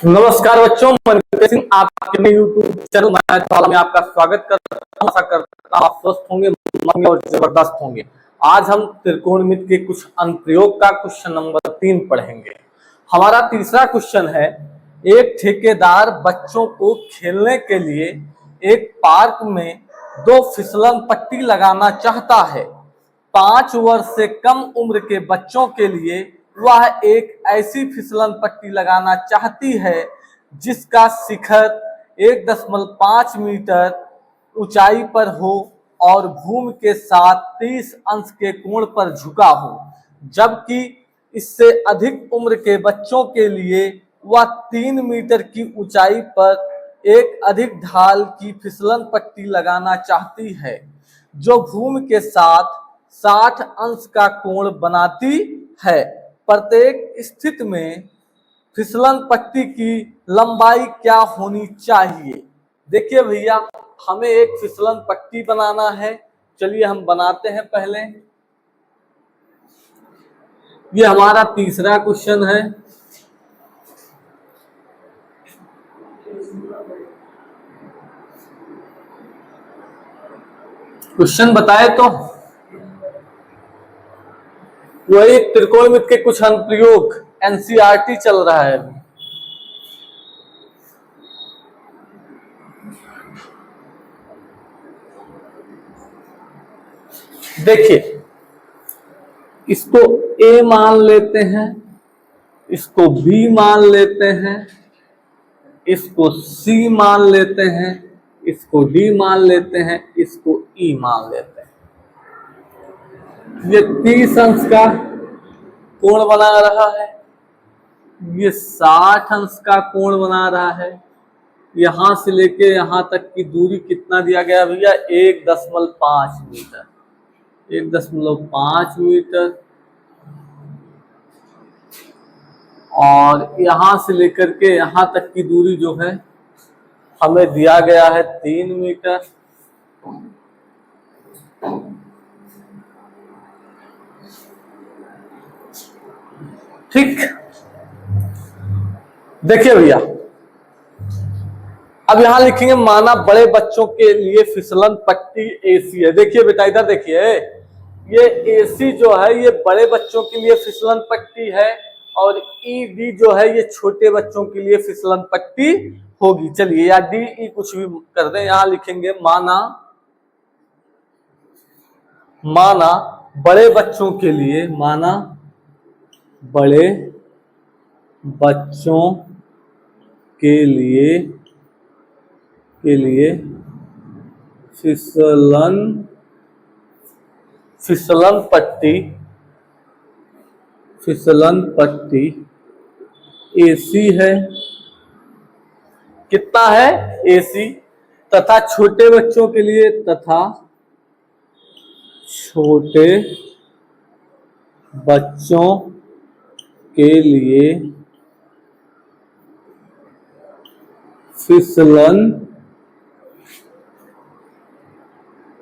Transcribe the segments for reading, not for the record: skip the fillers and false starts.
नमस्कार बच्चों, मनप्रीत सिंह आपके यूट्यूब चैनल में आपका स्वागत करता हूं। आशा करता हूं आप स्वस्थ होंगे, मंगे और जबरदस्त होंगे। आज हम त्रिकोणमिति के कुछ अनुप्रयोग का क्वेश्चन नंबर 3 पढ़ेंगे। हमारा तीसरा क्वेश्चन है, एक ठेकेदार बच्चों को खेलने के लिए एक पार्क में 2 फिसलन पट्टी लगाना चाहता है। 5 वर्ष से कम उम्र के बच्चों के लिए वह एक ऐसी फिसलन पट्टी लगाना चाहती है जिसका शिखर 1.5 मीटर ऊंचाई पर हो और भूमि के साथ 30 अंश के कोण पर झुका हो, जबकि इससे अधिक उम्र के बच्चों के लिए वह 3 मीटर की ऊंचाई पर एक अधिक ढाल की फिसलन पट्टी लगाना चाहती है जो भूमि के साथ 60 अंश का कोण बनाती है। प्रत्येक स्थिति में फिसलन पट्टी की लंबाई क्या होनी चाहिए? देखिए भैया, हमें एक फिसलन पट्टी बनाना है। चलिए हम बनाते हैं। पहले ये हमारा तीसरा क्वेश्चन है। क्वेश्चन बताए तो वही त्रिकोणमिति के कुछ अनुप्रयोग, एनसीईआरटी चल रहा है अभी। देखिए, इसको ए मान लेते हैं, इसको बी मान लेते हैं, इसको सी मान लेते हैं, इसको डी मान लेते हैं, इसको ई मान लेते हैं। ये 30 अंश का कोण बना रहा है, ये 60 अंश का कोण बना रहा है। यहां से लेके यहां तक की दूरी कितना दिया गया भैया? 1.5 मीटर। 1.5 मीटर। और यहां से लेकर के यहां तक की दूरी जो है हमें दिया गया है 3 मीटर। ठीक, देखिए भैया, अब यहां लिखेंगे माना बड़े बच्चों के लिए फिसलन पट्टी एसी है। देखिए बेटा, इधर देखिए, ये एसी जो है ये बड़े बच्चों के लिए फिसलन पट्टी है और ईडी जो है ये छोटे बच्चों के लिए फिसलन पट्टी होगी। चलिए, या डी ई कुछ भी कर दें। यहां लिखेंगे माना बड़े बच्चों के लिए, माना बड़े बच्चों के लिए फिसलन पट्टी एसी है। कितना है? एसी। तथा छोटे बच्चों के लिए फिसलन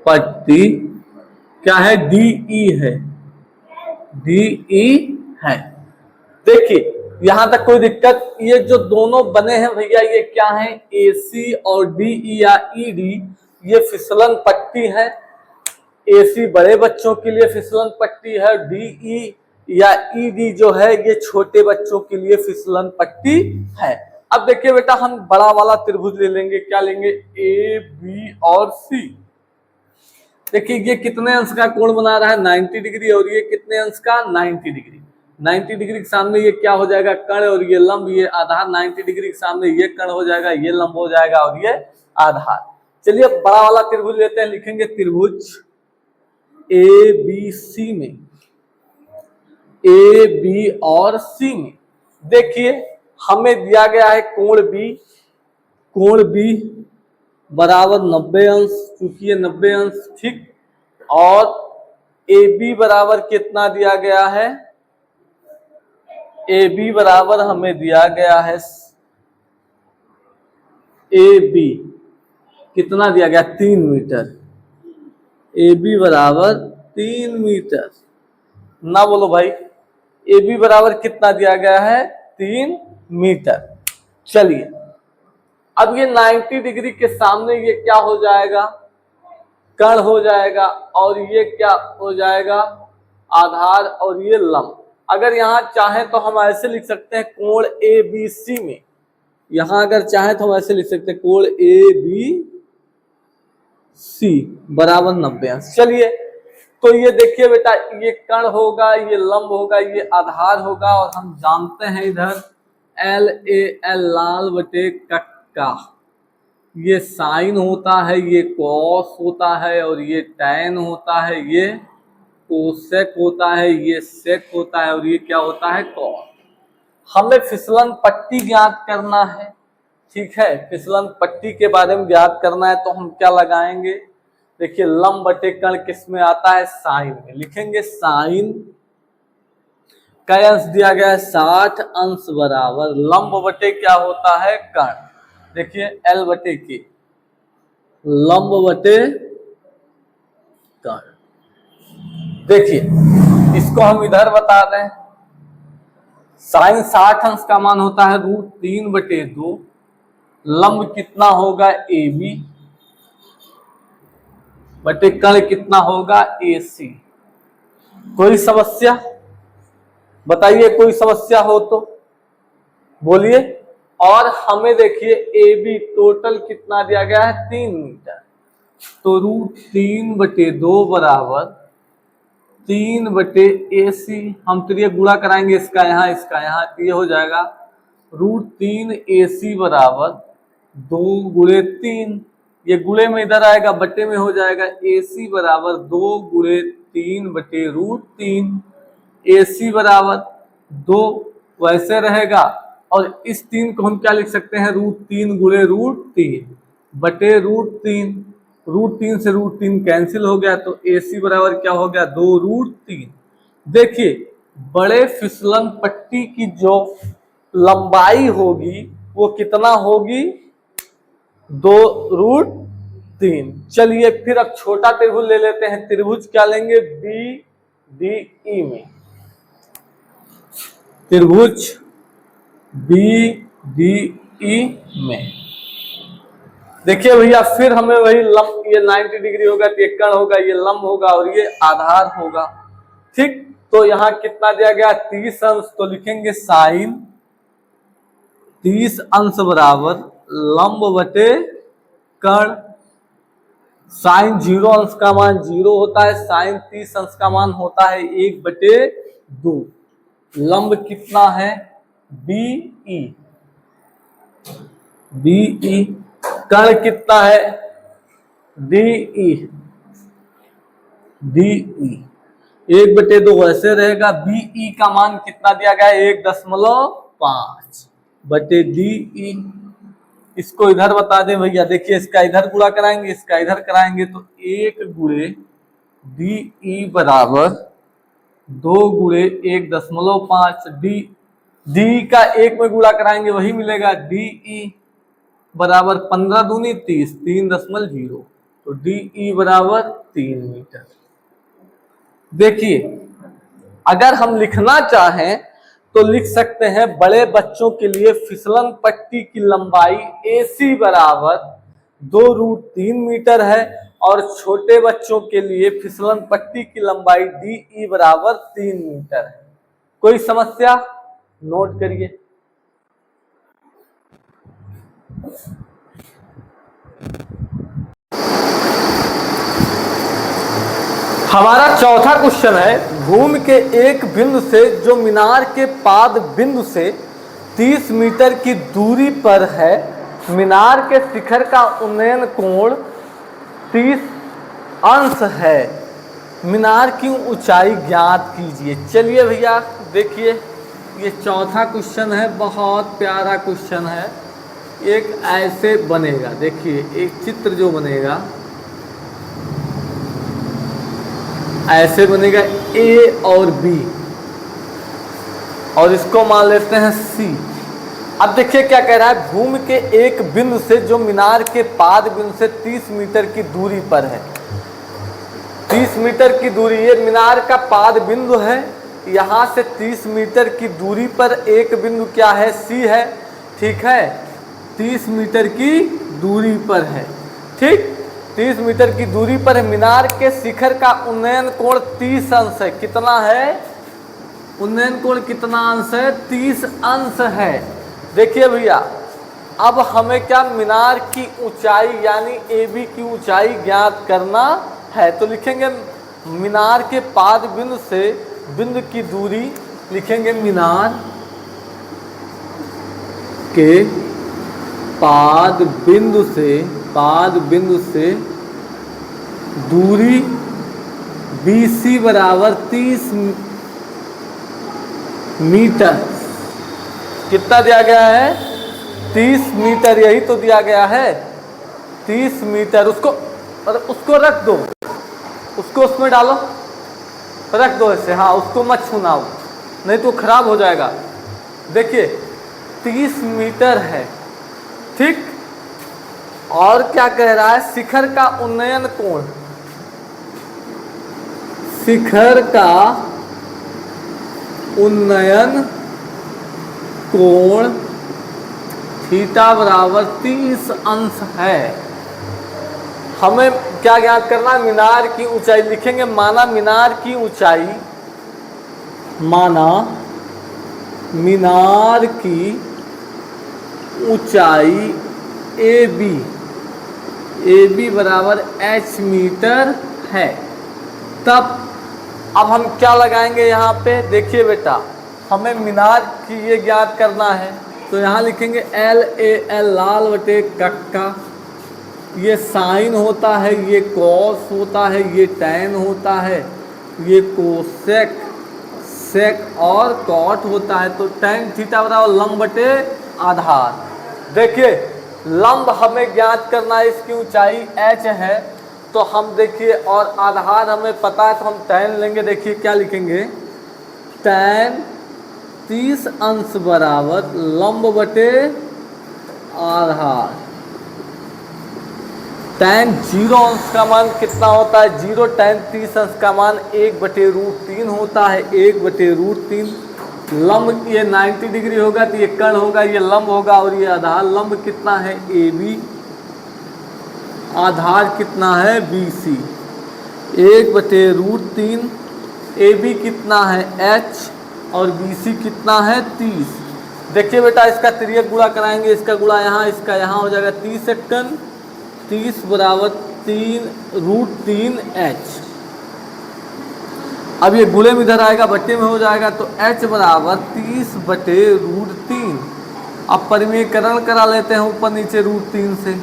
पट्टी क्या है? डीई है। डीई है। देखिए, यहां तक कोई दिक्कत? ये जो दोनों बने हैं भैया, ये क्या है? एसी और डीई या ईडी, ये फिसलन पट्टी है। एसी बड़े बच्चों के लिए फिसलन पट्टी है, डीई या ईडी जो है ये छोटे बच्चों के लिए फिसलन पट्टी है। अब देखिए बेटा, हम बड़ा वाला त्रिभुज ले लेंगे। क्या लेंगे? ए, बी और सी। देखिए, ये कितने अंश का कोण बना रहा है? 90 डिग्री। और ये कितने अंश का? 90 डिग्री। 90 डिग्री के सामने ये क्या हो जाएगा? कर्ण। और ये लंब, ये आधार। 90 डिग्री के सामने ये कर्ण हो जाएगा, ये लंब हो जाएगा और ये आधार। चलिए बड़ा वाला त्रिभुज लेते हैं। लिखेंगे त्रिभुज ए बी सी में, ए बी और सी में देखिए हमें दिया गया है कोण बी बराबर 90 अंश, चूंकि ये 90 अंश। ठीक, और ए बी बराबर कितना दिया गया है? ए बी बराबर हमें दिया गया है, ए बी कितना दिया गया? 3 मीटर। ए बी बराबर 3 मीटर ना बोलो भाई। ए बी बराबर कितना दिया गया है? 3 मीटर। चलिए अब ये 90 डिग्री के सामने ये क्या हो जाएगा, कर्ण हो जाएगा, और ये क्या हो जाएगा, आधार, और ये लंब। अगर यहाँ चाहे तो हम ऐसे लिख सकते हैं कोण ABC में, यहां अगर चाहे तो हम ऐसे लिख सकते हैं कोण ABC बराबर 90 अंश। चलिए तो ये देखिए बेटा, ये कर्ण होगा, ये लंब होगा, ये आधार होगा, और हम जानते हैं इधर LAL लाल बटे कक्का, ये साइन होता है, ये कॉस होता है, और ये टैन होता है, ये कोसेक होता है, ये सेक होता है, और ये क्या होता है, कॉस। हमें फिसलन पट्टी ज्ञात करना है, ठीक है, फिसलन पट्टी के बारे में ज्ञात करना है, तो हम क्या लगाएंगे, देखिए लंब बटे कर्ण किस में आता है, साइन में। लिखेंगे साइन का अंश दिया गया है 60 अंश बराबर लंब बटे क्या होता है, कर्ण। देखिए L बटे के, लंब बटे कर्ण। देखिए इसको हम इधर बता दें, साइन 60 अंश का मान होता है √3/2, लंब कितना होगा AB बटे कर्ण कितना होगा AC। कोई समस्या बताइए, कोई समस्या हो तो बोलिए। और हमें देखिए AB टोटल कितना दिया गया है, 3 मीटर, तो √3/2 बराबर 3/AC। हम तो ये गुणा कराएंगे, इसका यहाँ इसका यहाँ, ये हो जाएगा √3AC बराबर 2 गुणे 3, ये गुणे में इधर आएगा, बटे में हो जाएगा, AC बराबर 2 गुणे 3/√3, AC बराबर 2 वैसे रहेगा, और इस 3 को हम क्या लिख सकते हैं, √3 गुणे √3 बटे √3, √3 से √3 कैंसिल हो गया, तो AC बराबर क्या हो गया, 2√3। देखिए बड़े फिसलन पट्टी की जो लंबाई होगी वो कितना होगी, 2√3। चलिए फिर अब छोटा त्रिभुज ले लेते हैं, त्रिभुज क्या लेंगे, BDE में, त्रिभुज BDE में। देखिए भैया फिर हमें वही लंब, ये 90 डिग्री होगा तो ये कर्ण होगा, ये लंब होगा, और ये आधार होगा, ठीक। तो यहाँ कितना दिया गया, 30 अंश, तो लिखेंगे साइन 30 अंश बराबर लंब बटे कर्ण। साइन 0 अंश का मान 0 होता है, साइन 30 अंश का मान होता है 1/2। लंब कितना है, BE, कर्ण कितना है, DE, 1/2 वैसे रहेगा। BE का मान कितना दिया गया है, 1.5/DE। इसको इधर बता दें भैया, देखिए इसका इधर गुणा कराएंगे, इसका इधर कराएंगे, तो 1 गुणे DE बराबर 2 गुणे 1.5, DE का 1 में गुणा कराएंगे वही मिलेगा, DE बराबर 15 दूनी 30, 3.0, तो DE बराबर 3 मीटर। देखिए अगर हम लिखना चाहें तो लिख सकते हैं, बड़े बच्चों के लिए फिसलन पट्टी की लंबाई AC बराबर 2√3 मीटर है, और छोटे बच्चों के लिए फिसलन पट्टी की लंबाई DE बराबर 3 मीटर है। कोई समस्या, नोट करिए। हमारा चौथा क्वेश्चन है, भूमि के एक बिंदु से जो मीनार के पाद बिंदु से 30 मीटर की दूरी पर है, मीनार के शिखर का उन्नयन कोण 30 अंश है, मीनार की ऊंचाई ज्ञात कीजिए। चलिए भैया देखिए, ये चौथा क्वेश्चन है, बहुत प्यारा क्वेश्चन है। एक ऐसे बनेगा, देखिए एक चित्र जो बनेगा ऐसे बनेगा, A और B, और इसको मान लेते हैं C। अब देखिए क्या कह रहा है, भूमि के एक बिंदु से जो मीनार के पाद बिंदु से 30 मीटर की दूरी पर है, 30 मीटर की दूरी, ये मीनार का पाद बिंदु है, यहाँ से 30 मीटर की दूरी पर एक बिंदु क्या है, सी है। ठीक है, 30 मीटर की दूरी पर है। ठीक, 30 मीटर की दूरी पर है। मीनार के शिखर का उन्नयन कोण 30 अंश है। कितना है उन्नयन कोण, कितना अंश है, 30 अंश है। देखिए भैया, अब हमें क्या, मीनार की ऊंचाई यानी AB की ऊंचाई ज्ञात करना है। तो लिखेंगे मीनार के पाद बिंदु से बिंदु की दूरी, लिखेंगे मीनार के पाद बिंदु से दूरी BC बराबर 30 मीटर। कितना दिया गया है, 30 मीटर, यही तो दिया गया है 30 मीटर। उसको रख दो, उसको उसमें डालो, रख दो ऐसे, हाँ उसको मत छूनाओ नहीं तो खराब हो जाएगा। देखिए 30 मीटर है। ठीक, और क्या कह रहा है, शिखर का उन्नयन कोण, शिखर का उन्नयन कोण थीटा बराबर 30 अंश है। हमें क्या ज्ञात करना, मीनार की ऊंचाई। लिखेंगे माना मीनार की ऊंचाई, माना मीनार की ऊंचाई AB बराबर h मीटर है। तब अब हम क्या लगाएंगे यहाँ पे, देखिए बेटा, हमें मीनार की ये ज्ञात करना है। तो यहाँ लिखेंगे LAL, लाल बटे कक्का, ये साइन होता है, ये कॉस होता है, ये टैन होता है, ये कोसेक, सेक और कॉट होता है। तो टैन थीटा बराबर लंब बटे आधार। देखिए लंब हमें ज्ञात करना है, इसकी ऊंचाई h है। तो हम देखिए, और आधार हमें पता है तो हम टैन लेंगे। देखिए क्या लिखेंगे, टैन 30 अंश बराबर लंब बटे आधार। टैन 0 अंश का मान कितना होता है, 0। टैन 30 अंश का मान 1/√3 होता है, 1/√3। लंब ये 90 डिग्री होगा तो ये कर्ण होगा, ये लंब होगा, और ये आधार। लंब कितना है AB, आधार कितना है BC, 1/√3। AB कितना है h और BC कितना है 30। देखिए बेटा, इसका तिर्यक गुणा कराएंगे, इसका गुणा यहाँ, इसका यहाँ हो जाएगा 30 सेकंड, 30 बराबर 3√3h। अब ये गुणे में इधर आएगा, बट्टे में हो जाएगा, तो h बराबर 30/√3। अब परिमेयकरण करा लेते हैं ऊपर नीचे √3 से।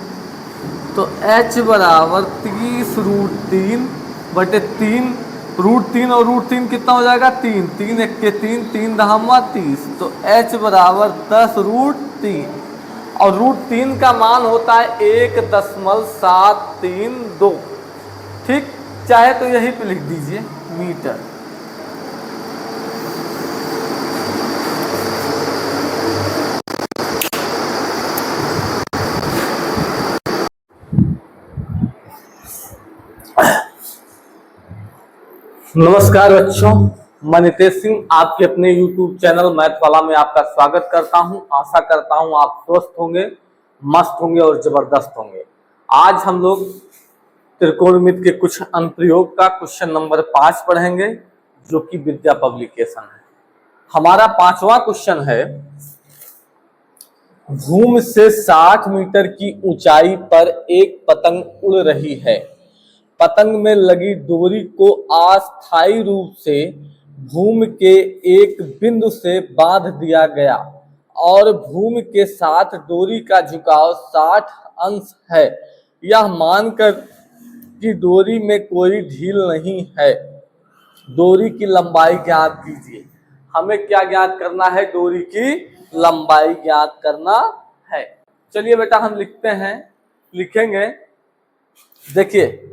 तो h बराबर 30√3/3, √3 और √3 कितना हो जाएगा, 3, 3 1 के 3, 3 दहमा 30। तो h बराबर 10√3, और √3 का मान होता है 1.732। ठीक, चाहे तो यही पे लिख दीजिए मीटर। नमस्कार बच्चों, मैं नितेश सिंह आपके अपने YouTube चैनल मैथ वाला में आपका स्वागत करता हूं। आशा करता हूं आप स्वस्थ होंगे, मस्त होंगे और जबरदस्त होंगे। आज हम लोग त्रिकोणमिति के कुछ अनुप्रयोग का क्वेश्चन नंबर 5 पढ़ेंगे, जो कि विद्या पब्लिकेशन है। हमारा 5वां क्वेश्चन है, भूमि से 60 मीटर की ऊंचाई पर एक पतंग उड़ रही है। पतंग में लगी डोरी को अस्थायी रूप से भूमि के एक बिंदु से बांध दिया गया और भूमि के साथ डोरी का झुकाव 60 अंश है। यह मानकर कि डोरी में कोई ढील नहीं है, डोरी की लंबाई ज्ञात कीजिए। हमें क्या ज्ञात करना है, डोरी की लंबाई ज्ञात करना है। चलिए बेटा हम लिखते हैं, लिखेंगे। देखिए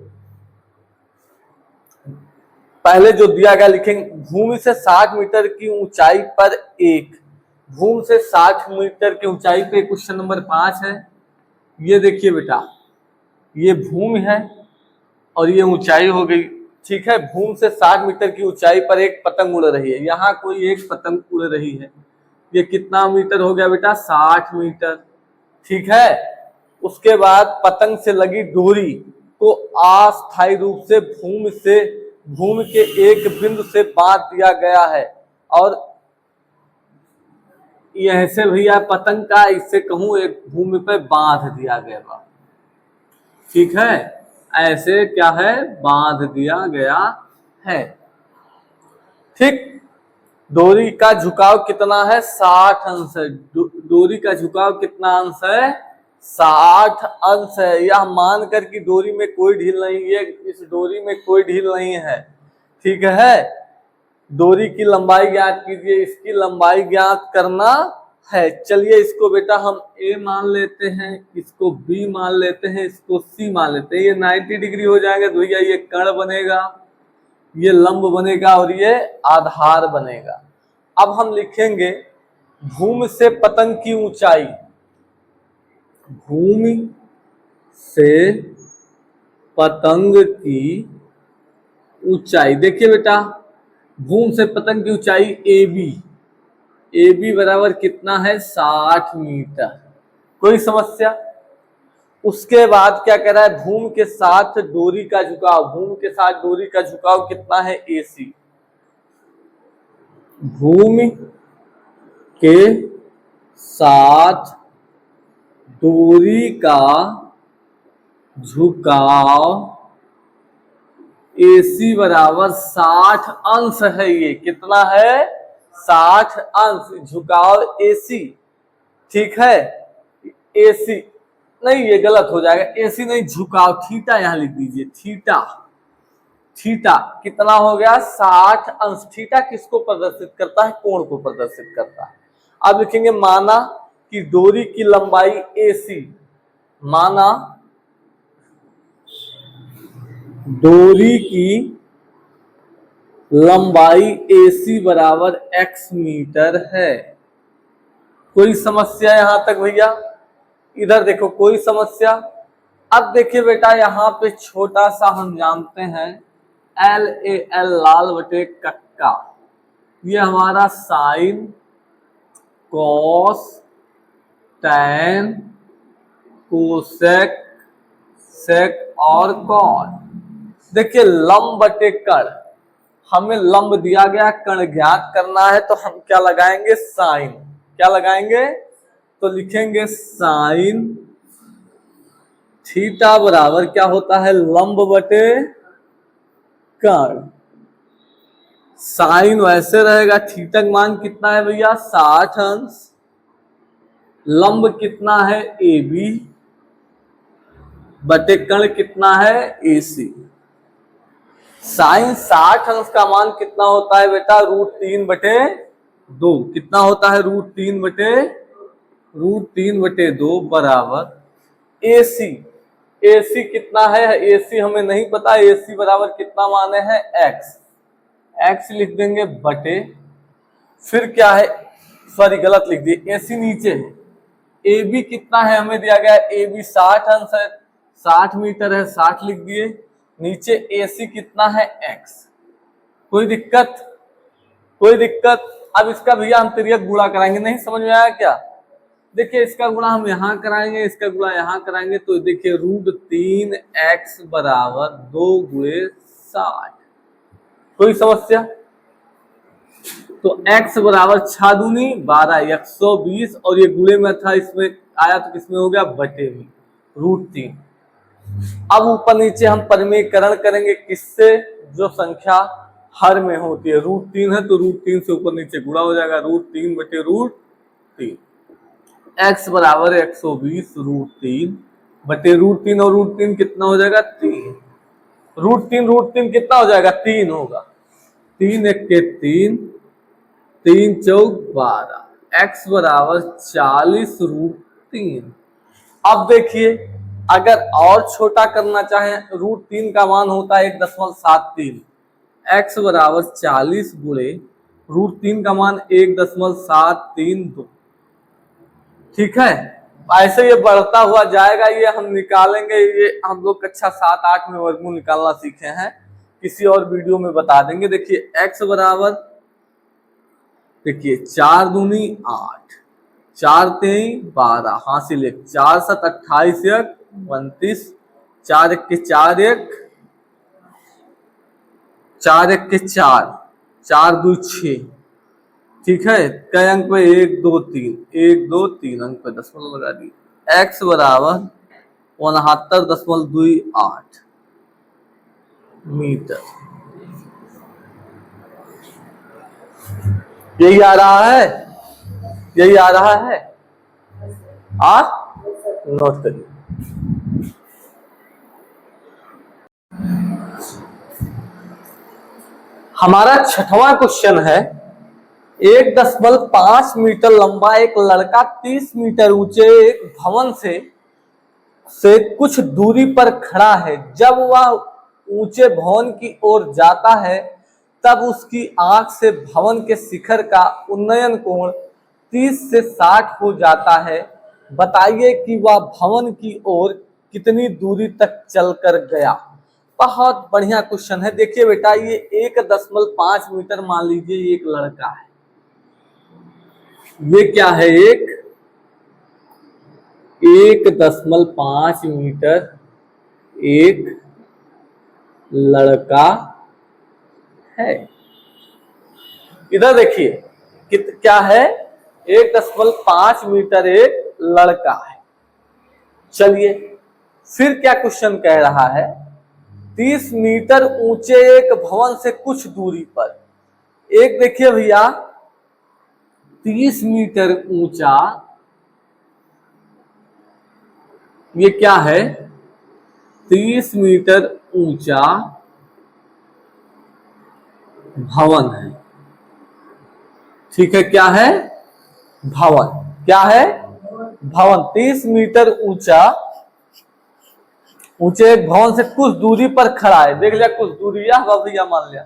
पहले जो दिया गया लिखेंगे, भूमि से 60 मीटर की ऊंचाई पर एक, भूमि से 60 मीटर की ऊंचाई पे क्वेश्चन नंबर 5 है। ये देखिए बेटा, ये भूमि है और ये ऊंचाई हो गई ठीक है, भूमि से 60 मीटर की ऊंचाई पर एक पतंग उड़ रही है। यहाँ कोई एक पतंग उड़ रही है। ये कितना मीटर हो गया बेटा? 60 मीटर। ठीक है, उसके बाद पतंग से लगी डोरी को अस्थायी रूप से भूमि के एक बिंदु से बांध दिया गया है। और यह से भैया पतंग का इससे कहूं एक भूमि पे बांध दिया गया। ठीक है, ऐसे क्या है? बांध दिया गया है। ठीक, डोरी का झुकाव कितना है? 60 अंश है। डोरी का झुकाव कितना अंश है? 60 अंश है। यह मानकर कि डोरी में कोई ढील नहीं है, इस डोरी में कोई ढील नहीं है। ठीक है, डोरी की लंबाई ज्ञात कीजिए, इसकी लंबाई ज्ञात करना है। चलिए इसको बेटा हम ए मान लेते हैं, इसको बी मान लेते हैं, इसको सी मान लेते हैं। ये 90 डिग्री हो जाएगा तो भैया ये कर्ण बनेगा, ये लंब बनेगा और ये आधार बनेगा। अब हम लिखेंगे भूमि से पतंग की ऊंचाई। भूमि से पतंग की ऊंचाई, देखिए बेटा, भूमि से पतंग की ऊंचाई ए बी बराबर कितना है? 60 मीटर। कोई समस्या? उसके बाद क्या कह रहा है? भूमि के साथ डोरी का झुकाव। भूमि के साथ डोरी का झुकाव कितना है? AC। भूमि के साथ डोरी का झुकाव AC बराबर 60 अंश है। ये कितना है? 60 अंश झुकाव AC। ठीक है, AC नहीं, ये गलत हो जाएगा। AC नहीं, झुकाव थीटा यहां लिख दीजिए। थीटा कितना हो गया? 60 अंश। थीटा किसको प्रदर्शित करता है? कोण को प्रदर्शित करता है। अब लिखेंगे माना कि डोरी की लंबाई AC, माना डोरी की लंबाई AC बराबर x मीटर है। कोई समस्या यहां तक भैया? इधर देखो, कोई समस्या? अब देखिए बेटा, यहाँ पे छोटा सा हम जानते हैं LAL, लाल बटे कक्का। ये हमारा साइन, कॉस, टैन, कोसेक, सेक और कॉट। देखिए लंब बटे कर्ण, हमें लंब दिया गया, कर्ण ज्ञात करना है तो हम क्या लगाएंगे? साइन। क्या लगाएंगे? तो लिखेंगे साइन थीटा बराबर क्या होता है? लंब बटे कर्ण। साइन वैसे रहेगा, थीटा का मान कितना है भैया? 60 अंश। लंब कितना है? AB बटे कर्ण कितना है? AC। साइन 60 अंश का मान कितना होता है बेटा? √3/2। कितना होता है? √3/2 बराबर AC। AC कितना है? AC हमें नहीं पता। AC बराबर कितना माने हैं? x लिख देंगे बटे, फिर क्या है? सॉरी गलत लिख दिए, AC नीचे है। AB कितना है? हमें दिया गया AB 60 अंश है, 60 मीटर है, 60 लिख दिए। नीचे AC कितना है? x। कोई दिक्कत? कोई दिक्कत? अब इसका भैया हम तिर्यक गुणा कराएंगे। नहीं समझ में आया क्या? देखिए इसका गुणा हम यहां कराएंगे, इसका गुणा यहां कराएंगे, तो देखिए √3x बराबर 2 × 60। कोई समस्या? तो x बराबर 6 दूनी 12, 120, और ये गुणे में था, इसमें आया तो किसमें हो गया? बटे में, √3। अब ऊपर नीचे हम परिमेयकरण करेंगे, किससे? जो संख्या हर में होती है। √3 है तो √3 से ऊपर नीचे गुणा हो जाएगा, √3/√3। x बराबर 120 √3 बटे √3, और √3 कितना हो जाएगा? 3। √3 कितना हो जाएगा? 3 होगा। 3 × 1 = 3, 3 × 4 = 12। x बराबर 40 √3। अब देखिए, अगर और छोटा करना चाहे, √3 का मान होता है 1.73। x बराबर 40 गुणे √3 का मान 1.732। ठीक है, ऐसे ये बढ़ता हुआ जाएगा। ये हम निकालेंगे, ये हम लोग कक्षा 7-8 में वर्गमूल निकालना सीखे हैं। किसी और वीडियो में बता देंगे। देखिए x बराबर, देखिए 4 दूनी 8, 4 तेई 12, हासिल 1, 4 7 28 1 29, 4 1 के 4 1, 4 1 के 4, 4 2 6। ठीक है, कई अंक पे 1 2 3, 1 2 3 अंक पे दशमलव लगा दी। x बराबर 69.28 मीटर। यही आ रहा है, यही आ रहा है। आप नोट करिए। हमारा छठवां क्वेश्चन है, 1.5 मीटर लंबा एक लड़का 30 मीटर ऊंचे एक भवन से कुछ दूरी पर खड़ा है। जब वह ऊंचे भवन की ओर जाता है तब उसकी आंख से भवन के शिखर का उन्नयन कोण 30 से 60 हो जाता है। बताइए कि वह भवन की ओर कितनी दूरी तक चलकर गया। बहुत बढ़िया क्वेश्चन है। देखिए बेटा, ये 1.5 मीटर मान लीजिए एक लड़का है। ये क्या है, 1.5 मीटर एक लड़का है। इधर देखिए क्या है, 1.5 मीटर एक लड़का है। चलिए फिर क्या क्वेश्चन कह रहा है, 30 मीटर ऊंचे एक भवन से कुछ दूरी पर। एक देखिए भैया, 30 मीटर ऊंचा ये क्या है, 30 मीटर ऊंचा भवन है। ठीक है, क्या है, भवन। क्या है, भवन। 30 मीटर ऊंचा ऊंचे एक भवन से कुछ दूरी पर खड़ा है। देख लिया, कुछ दूरी या भैया मान लिया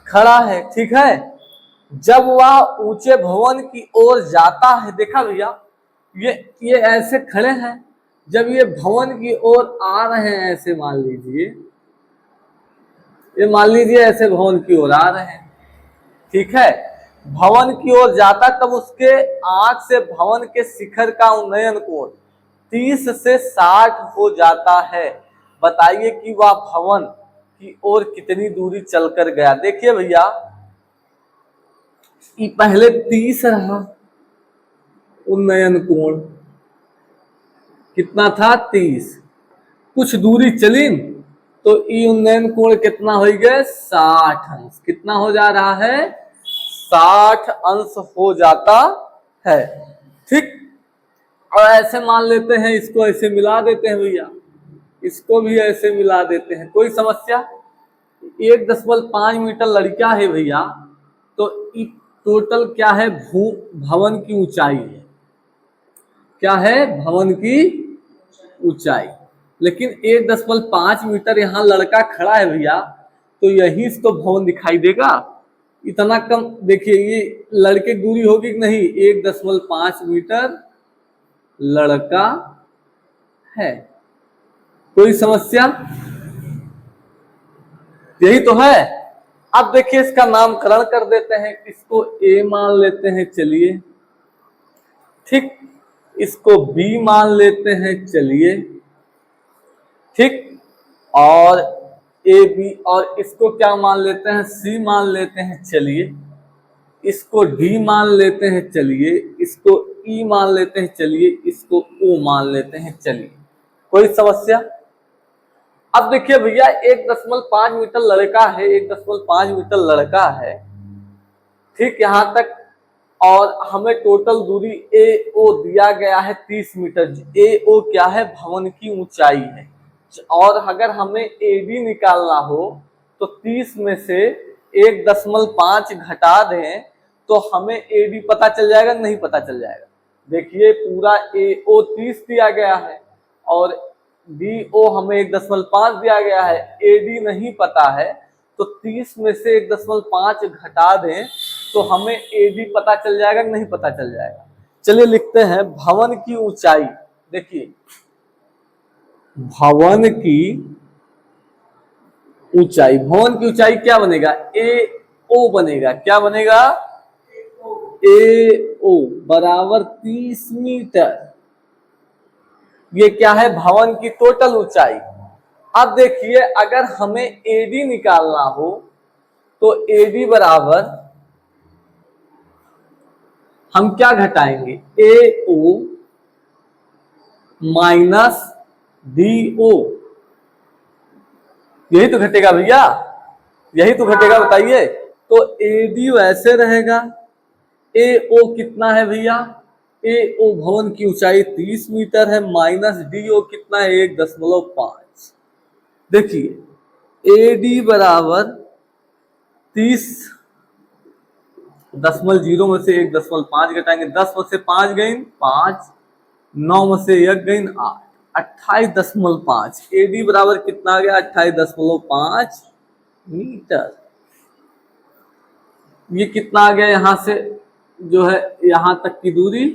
खड़ा है। ठीक है, जब वह ऊंचे भवन की ओर जाता है, देखा भैया, ये ऐसे खड़े हैं। जब ये भवन की ओर आ रहे हैं, ऐसे मान लीजिए, ये मान लीजिए ऐसे भवन की ओर आ रहे हैं। ठीक है, भवन की ओर जाता तब उसके आंख से भवन के शिखर का उन्नयन कोण 30 से 60 हो जाता है। बताइए कि वह भवन की ओर कितनी दूरी चलकर गया। देखिए भैया, पहले 30 रहा उन्नयन कोण, कितना था, 30। कुछ दूरी चली तो ई उन्नयन कोण कितना हो गया, 60 अंश। कितना हो जा रहा है, 60 अंश हो जाता है। ठीक, और ऐसे मान लेते हैं, इसको ऐसे मिला देते हैं भैया, इसको भी ऐसे मिला देते हैं, कोई समस्या। 1.5 मीटर लड़का है भैया, तो टोटल क्या है, भवन की ऊंचाई है। क्या है, भवन की ऊंचाई। लेकिन 1.5 मीटर यहाँ लड़का खड़ा है भैया, तो यही तो भवन दिखाई देगा। इतना कम, देखिए ये लड़के की दूरी होगी कि नहीं, 1.5 मीटर लड़का है। कोई समस्या, यही तो है। अब देखिए इसका नामकरण कर देते हैं, इसको ए मान लेते हैं, चलिए। ठीक, इसको बी मान लेते हैं, चलिए। ठीक, और ए बी, और इसको क्या मान लेते हैं, सी मान लेते हैं, चलिए। इसको डी मान लेते हैं, चलिए। इसको ई मान लेते हैं, चलिए। इसको ओ मान लेते हैं, चलिए। कोई समस्या। अब देखिए भैया, 1.5 मीटर लड़का है, 1.5 मीटर लड़का है। ठीक, यहां तक, और हमें टोटल दूरी ए ओ दिया गया है 30 मीटर। ए ओ क्या है, भवन की ऊंचाई है। और अगर हमें एडी निकालना हो तो 30 में से 1.5 घटा दें तो हमें एडी पता चल जाएगा, नहीं पता चल जाएगा। देखिए पूरा ए ओ 30 दिया गया है और डी ओ हमें 1.5 दिया गया है, एडी नहीं पता है, तो 30 में से 1.5 घटा दें तो हमें एडी पता चल जाएगा, नहीं पता चल जाएगा। चलिए लिखते हैं, भवन की ऊंचाई। देखिए भवन की ऊंचाई, भवन की ऊंचाई क्या बनेगा, ए ओ बनेगा, क्या बनेगा, ए ओ बराबर 30 मीटर। ये क्या है, भवन की टोटल ऊंचाई। अब देखिए अगर हमें एडी निकालना हो तो एडी बराबर हम क्या घटाएंगे, ए ओ माइनस डी ओ, यही तो घटेगा भैया, यही तो घटेगा, बताइए। तो एडी वैसे रहेगा, ए ओ कितना है भैया, ए ओ भवन की ऊंचाई 30 मीटर है, माइनस डी ओ कितना है 1.5। देखिए ए डी बराबर 30, 0.0 में से 1.5 घटाएंगे, 10 में से 5 गई 5, 9 में से 1 गई 8, 28.5। ए डी बराबर कितना आ गया, 28.5 मीटर। ये कितना आ गया, यहां से जो है यहां तक की दूरी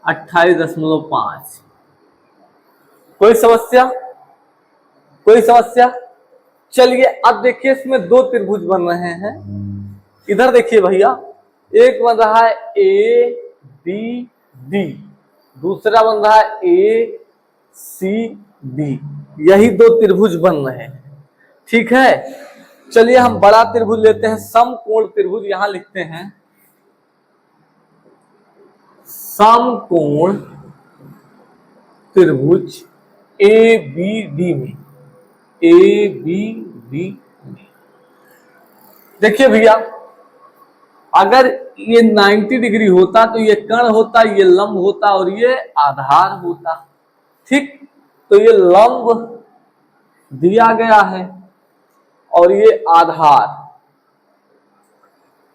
28.5। कोई समस्या, कोई समस्या। चलिए अब देखिए इसमें दो त्रिभुज बन रहे हैं, इधर देखिए भैया, एक बन रहा है ए बी डी, दूसरा बन रहा है ए सी डी, यही दो त्रिभुज बन रहे हैं, ठीक है। चलिए हम बड़ा त्रिभुज लेते हैं, समकोण त्रिभुज, यहां लिखते हैं समकोण त्रिभुज ए बी डी में, ए बी डी में। देखिए भैया अगर ये 90 डिग्री होता तो ये कर्ण होता, ये लंब होता और ये आधार होता, ठीक। तो ये लंब दिया गया है और ये आधार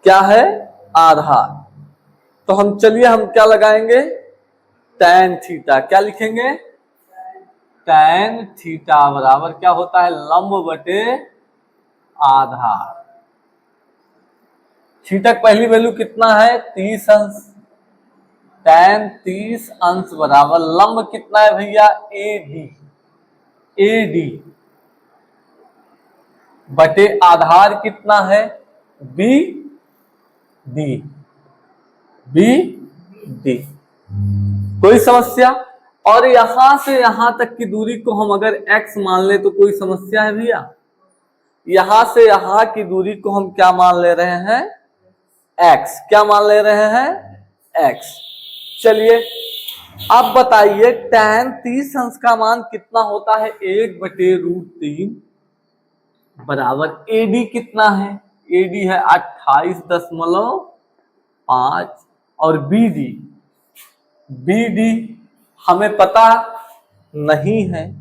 क्या है, आधार। तो हम चलिए हम क्या लगाएंगे, tan थीटा, क्या लिखेंगे, tan थीटा बराबर क्या होता है, लंब बटे आधार। थीटा की पहली वैल्यू कितना है, 30 अंश, tan 30 अंश बराबर लंब कितना है भैया, ए डी, ए डी बटे आधार कितना है, बी डी, बी डी। कोई समस्या। और यहां से यहां तक की दूरी को हम अगर x मान ले तो कोई समस्या है भैया, यहां से यहां की दूरी को हम क्या मान ले रहे हैं, x, क्या मान ले रहे हैं, x। चलिए अब बताइए tan 30 अंश का मान कितना होता है, 1/√3 बराबर एडी कितना है, एडी है 28.5 और बीडी, बीडी हमें पता नहीं है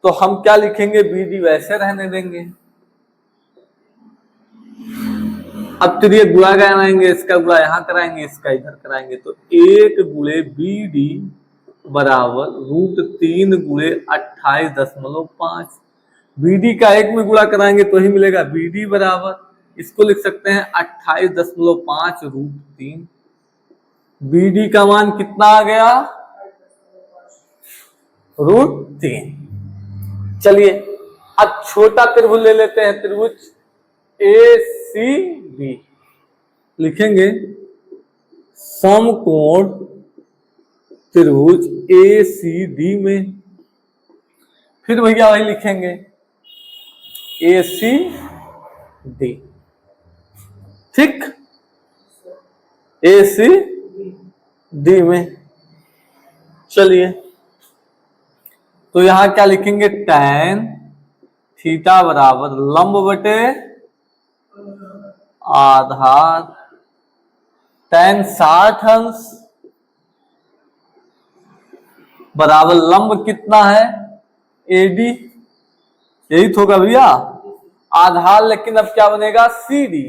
तो हम क्या लिखेंगे, बीडी वैसे रहने देंगे। अब चलिए गुणा कराएंगे, इसका गुणा यहां कराएंगे, इसका इधर कराएंगे, तो 1 गुणे बीडी बराबर √3 गुणे 28.5। बीडी का 1 में गुणा कराएंगे तो ही मिलेगा, बीडी बराबर इसको लिख सकते हैं 28.5 √3। बीडी का मान कितना आ गया, √3। चलिए अब छोटा त्रिभुज ले लेते हैं, त्रिभुज ए सी बी, लिखेंगे समकोण त्रिभुज ए सी डी में, फिर भैया वही लिखेंगे ए सी डी, ठीक, ए सी डी में। चलिए तो यहां क्या लिखेंगे, tan थीटा बराबर लंब बटे आधार, tan 60 अंश बराबर लंब कितना है, एडी, यही तो होगा भैया, आधार लेकिन अब क्या बनेगा, सीडी।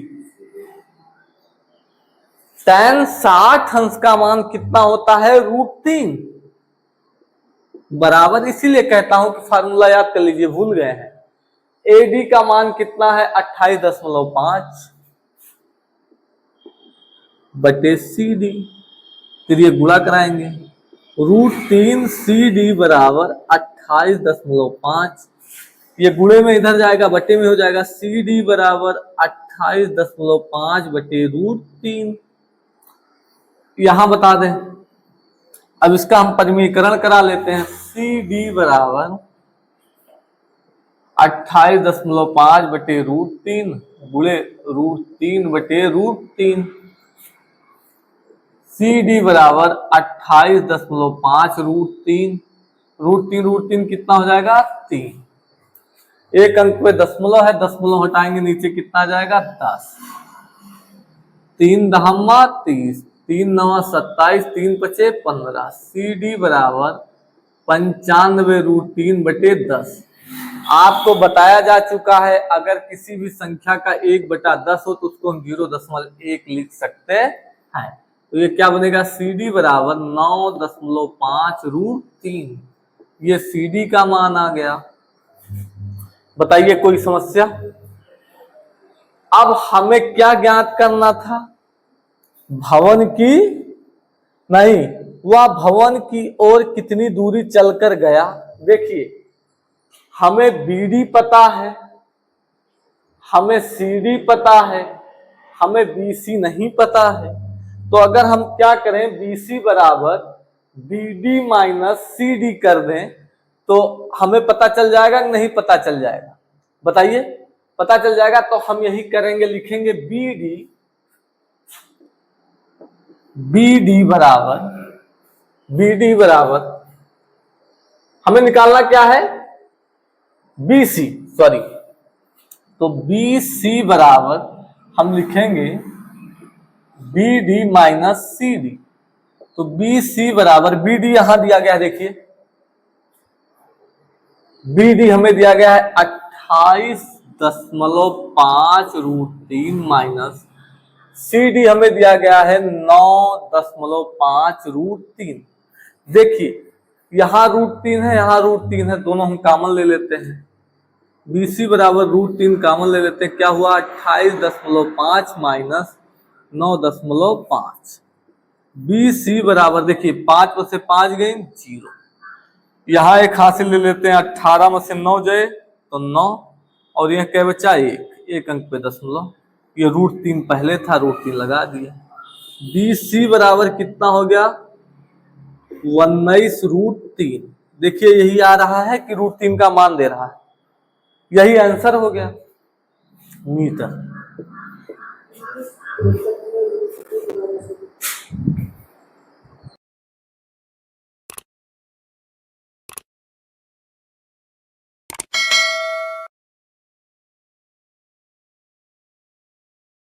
tan 60 अंश का मान कितना होता है, √3 बराबर, इसीलिए कहता हूं कि फार्मूला याद कर लीजिए, भूल गए हैं। एडी का मान कितना है, 28.5 बटे सी डी, फिर ये गुणा कराएंगे, √3 सी डी बराबर 28.5 ये गुणे में इधर जाएगा, बटे में हो जाएगा। सी डी बराबर 28.5 बटे √3। यहां बता दें, अब इसका हम परिमीकरण करा लेते हैं। सी डी बराबर 28.5 बटे √3 गुणे √3 बटे √3। सी डी बराबर 28.5 √3, √3 कितना हो जाएगा 3। एक अंक पे दशमलव है, दशमलव हटाएंगे नीचे कितना आ जाएगा 10। 3 दहम्मा 30, 3 नवा 27, 3 पचे 15। सी डी बराबर 95 √3 बटे 10। आपको बताया जा चुका है अगर किसी भी संख्या का 1/10 हो तो उसको हम 0.1 लिख सकते हैं। तो ये क्या बनेगा, सी डी बराबर 9.5 √3। ये सी डी का मान आ गया। बताइए कोई समस्या। अब हमें क्या ज्ञात करना था, भवन की नहीं, वह भवन की ओर कितनी दूरी चलकर गया। देखिए हमें बीडी पता है, हमें सीडी पता है, हमें बीसी नहीं पता है। तो अगर हम क्या करें, बीसी बराबर बीडी माइनस सीडी कर दें तो हमें पता चल जाएगा कि नहीं पता चल जाएगा, बताइए। पता चल जाएगा तो हम यही करेंगे, लिखेंगे बीडी, बीडी बराबर हमें निकालना क्या है, बीसी, सॉरी। तो बीसी बराबर हम लिखेंगे बीडी माइनस सीडी। तो बीसी बराबर बीडी यहां दिया गया है, देखिए बीडी हमें दिया गया है 28.5 √3 माइनस सीडी हमें दिया गया है 9.5 √3। देखिए यहां √3 है, यहां √3 है, दोनों हम कॉमन ले लेते हैं। बीसी बराबर √3 कॉमन ले लेते हैं, क्या हुआ 28.5 माइनस 9.5। बीसी बराबर देखिए 5 में से 5 गए 0, यहाँ एक हासिल ले लेते हैं, 18 में से 9 जाए तो 9, और यह क्या बचा 1 अंक पे दशमलव। ये √3 पहले था, √3 लगा दिया। बीसी बराबर कितना हो गया 19 √3। देखिए यही आ रहा है कि √3 का मान दे रहा है, यही आंसर हो गया मीटर।